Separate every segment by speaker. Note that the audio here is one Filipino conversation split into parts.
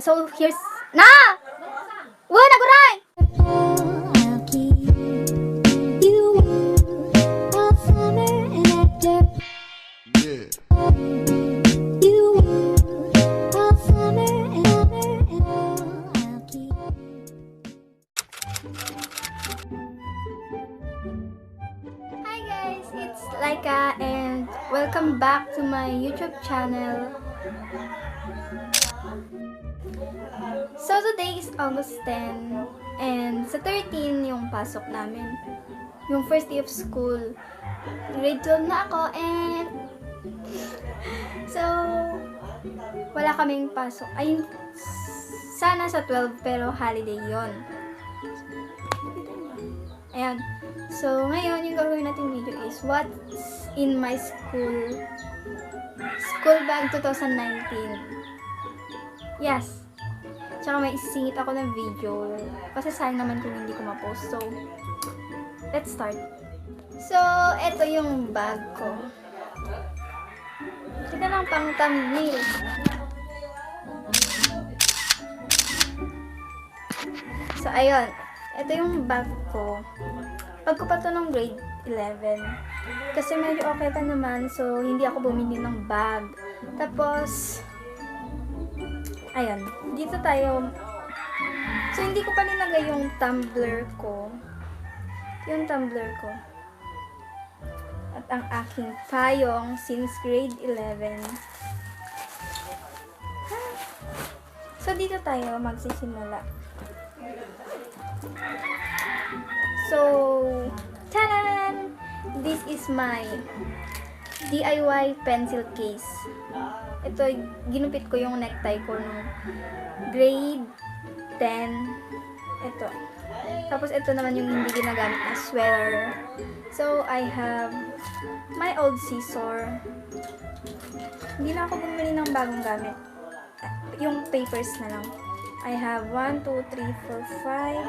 Speaker 1: So, here's... Na! Wala, naguray! Hi guys, it's Lyka and welcome back to my YouTube channel. So today is August 10 and sa 13 yung pasok namin. Yung first day of school. Grade 12 na ako and so wala kaming pasok. Ay, sana sa 12 pero holiday yon. Ayan. So, ngayon, yung gagawin natin video is what's in my school bag 2019. Yes. Tsaka may isingit ako ng video. Kasi sayang naman kung hindi ko ma-post. So, let's start. So, eto yung bag ko. Kita lang pang thumbnail. So, ayun. Ito yung bag ko. Pag ko pa to ng grade 11. Kasi medyo okay pa naman. So, hindi ako bumili ng bag. Tapos, ayan. Dito tayo. So, hindi ko pa nilagay yung tumbler ko. Yung tumbler ko. At ang aking payong since grade 11. So, dito tayo magsisimula. So, tadan! This is my DIY pencil case. Ito, ginupit ko yung necktie ko nung grade 10. Ito. Tapos, ito naman yung hindi ginagamit na sweater. So, I have my old scissor. Hindi na ako bumili ng bagong gamit. Yung papers na lang. I have 1, 2, 3, 4,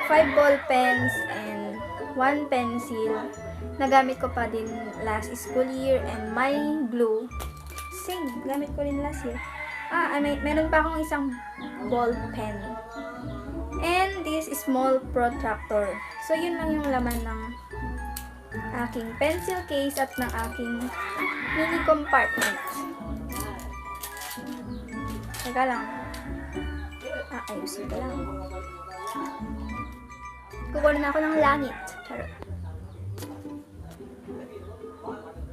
Speaker 1: 5 ball pens and 1 pencil. Nagamit ko pa din last school year and my glue. Same, gamit ko din last year. Meron pa akong isang ball pen. And this small protractor. So, yun lang yung laman ng aking pencil case at ng aking mini compartment. Teka lang. Ayusin ko lang. Kukuha na ako ng langit. Charot.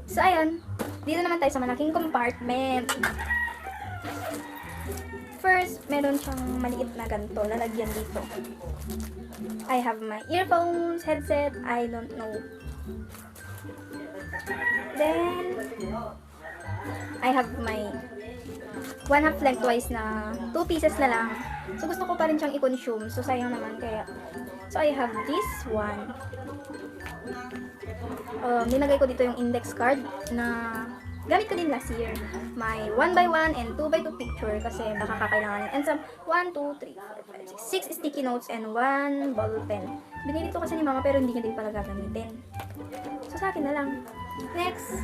Speaker 1: So, ayun. Dito naman tayo sa malaking compartment. First, meron siyang maliit na ganito. Lalagyan dito. I have my earphones, headset. I don't know. Then, I have my 1/2 lengthwise na 2 pieces na lang. So, gusto ko pa rin siyang i-consume. So, sayang naman kaya. So, I have this one. Nilagay ko dito yung index card na gamit ko din last year. My 1x1 and 2x2 picture kasi baka kakailanganin. And some 1, 2, 3, 4, 5, 6 sticky notes and 1 ball pen. Binili ito kasi ni mama pero hindi niya din pala gagamitin. So, sa akin na lang. Next,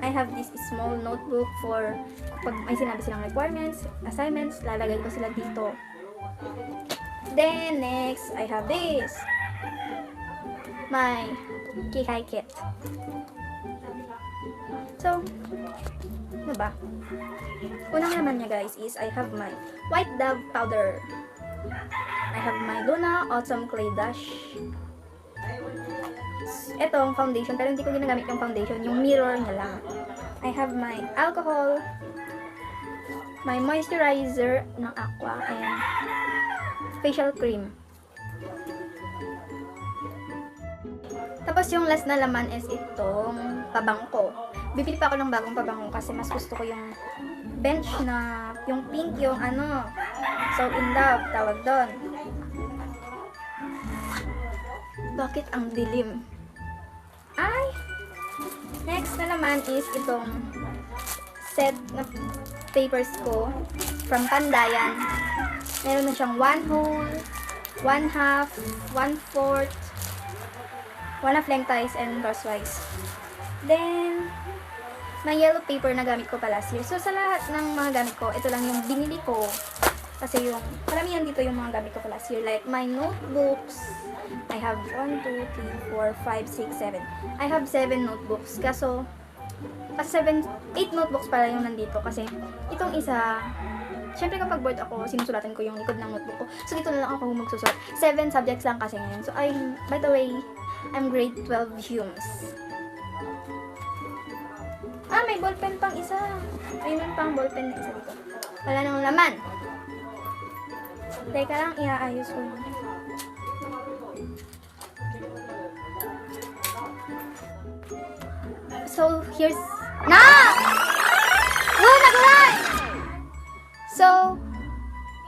Speaker 1: I have this small notebook for pag may sinabi silang requirements, assignments, lalagay ko sila dito. Then, next, I have this. My kikay kit. So, ano ba? Unang naman niya guys is I have my white dove powder. I have my Luna Autumn Clay Dash. Etong foundation, pero hindi ko ginagamit yung foundation, yung mirror na lang. I have my alcohol, my moisturizer ng Aqua, and facial cream. Tapos yung last na laman is itong pabango. Bibili pa ako ng bagong pabango kasi mas gusto ko yung bench na, yung pink, yung ano, so in love, tawag doon. Bakit ang dilim? Ay! Next na naman is itong set na papers ko from Pandayan. Meron na siyang 1 whole, 1/2, 1/4, 1/2 lengthwise and crosswise. Then, may yellow paper na gamit ko pa last year. So, sa lahat ng mga gamit ko, ito lang yung binili ko. Kasi yung, karamihan dito yung mga gamit ko pa last year. Like, my notebooks, I have 1, 2, 3, 4, 5, 6, 7. I have 7 notebooks. Kasi 8 notebooks pala yung nandito. Kasi, itong isa, syempre kapag bored ako, sinusulatan ko yung likod ng notebook ko. So, dito na lang ako magsusulat. 7 subjects lang kasi ngayon. So, by the way, I'm grade 12 Humes. May ballpen pang isa. Mayroon pang ballpen na isa dito. Wala nang laman. Teka lang, iaayos ko lang. So, here's... Nagulan! So,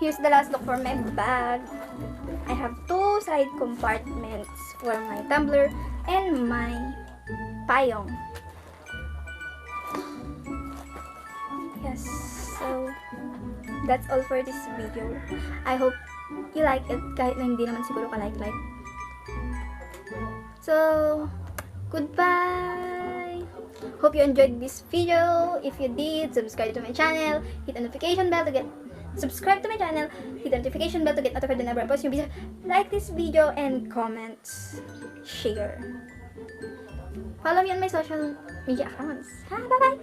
Speaker 1: here's the last look for my bag. I have 2 side compartments for my tumbler and my payong. Yes, so that's all for this video. I hope you like it kahit na hindi naman siguro ka like. So, goodbye! Hope you enjoyed this video. If you did, subscribe to my channel, hit the notification bell to get notified whenever I post new video. Like this video and comment, share. Follow me on my social media accounts. Bye-bye!